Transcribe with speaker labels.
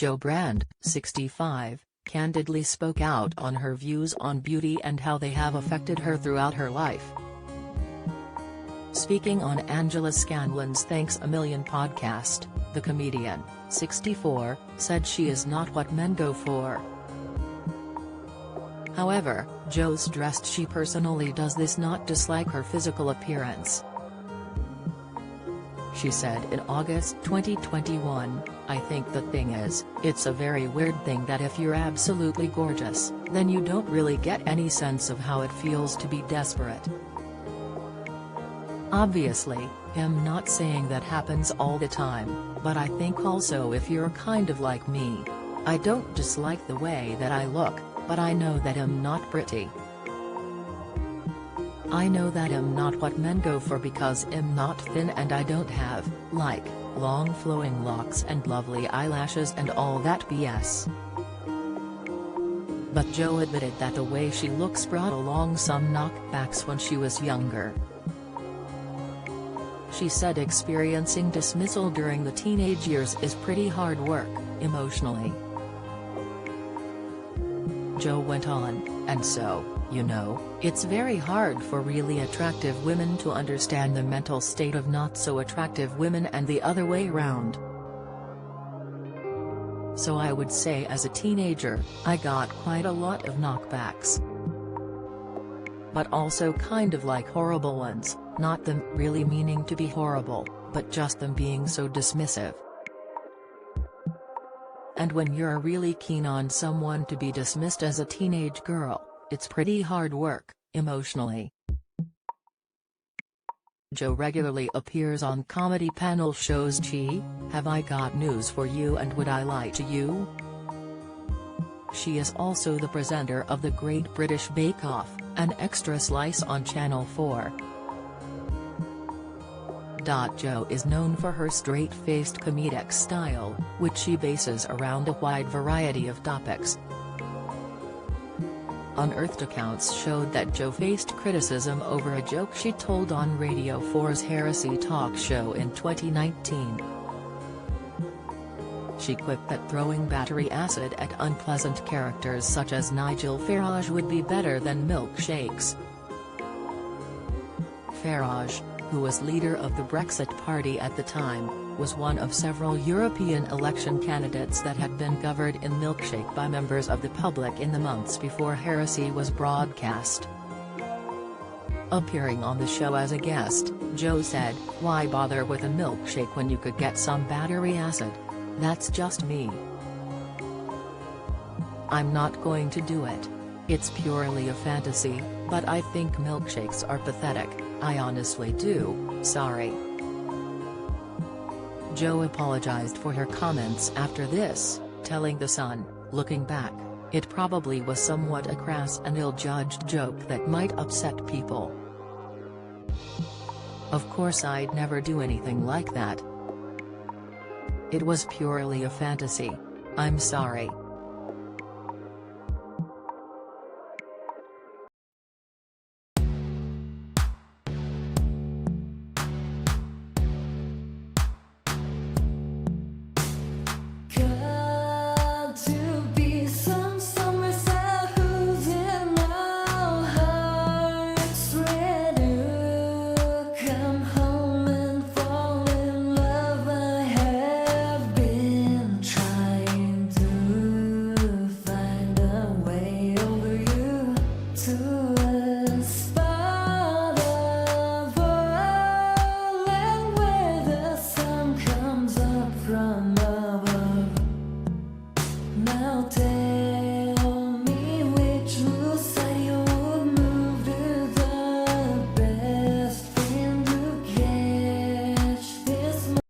Speaker 1: Jo Brand, 65, candidly spoke out on her views on beauty and how they have affected her throughout her life. Speaking on Angela Scanlon's Thanks a Million podcast, the comedian, 64, said she is not what men go for. However, Jo stressed she personally does this not dislike her physical appearance. She said in August 2021, "I think the thing is, it's a very weird thing that if you're absolutely gorgeous, then you don't really get any sense of how it feels to be desperate." Obviously, I'm not saying that happens all the time, but I think also if you're kind of like me. I don't dislike the way that I look, but I know that I'm not pretty. I know that I'm not what men go for because I'm not thin and I don't have, like, long flowing locks and lovely eyelashes and all that BS. But Jo admitted that the way she looks brought along some knockbacks when she was younger. She said experiencing dismissal during the teenage years is pretty hard work, emotionally. Jo went on, "And so, you know, it's very hard for really attractive women to understand the mental state of not so attractive women and the other way around. So I would say as a teenager, I got quite a lot of knockbacks. But also kind of like horrible ones, not them really meaning to be horrible, but just them being so dismissive. And when you're really keen on someone to be dismissed as a teenage girl, it's pretty hard work, emotionally." Jo regularly appears on comedy panel shows Have I Got News for You and Would I Lie to You? She is also the presenter of The Great British Bake Off, an extra slice on Channel 4. Jo is known for her straight-faced comedic style, which she bases around a wide variety of topics. Unearthed accounts showed that Jo faced criticism over a joke she told on Radio 4's Heresy talk show in 2019. She quipped that throwing battery acid at unpleasant characters such as Nigel Farage would be better than milkshakes. Farage, who was leader of the Brexit Party at the time, was one of several European election candidates that had been covered in Milkshake by members of the public in the months before Heresy was broadcast. Appearing on the show as a guest, Jo said, "Why bother with a milkshake when you could get some battery acid? That's just me. I'm not going to do it. It's purely a fantasy, but I think milkshakes are pathetic, I honestly do, sorry." Jo apologized for her comments after this, telling The Sun, "Looking back, it probably was somewhat a crass and ill-judged joke that might upset people. Of course I'd never do anything like that. It was purely a fantasy. I'm sorry."
Speaker 2: Good.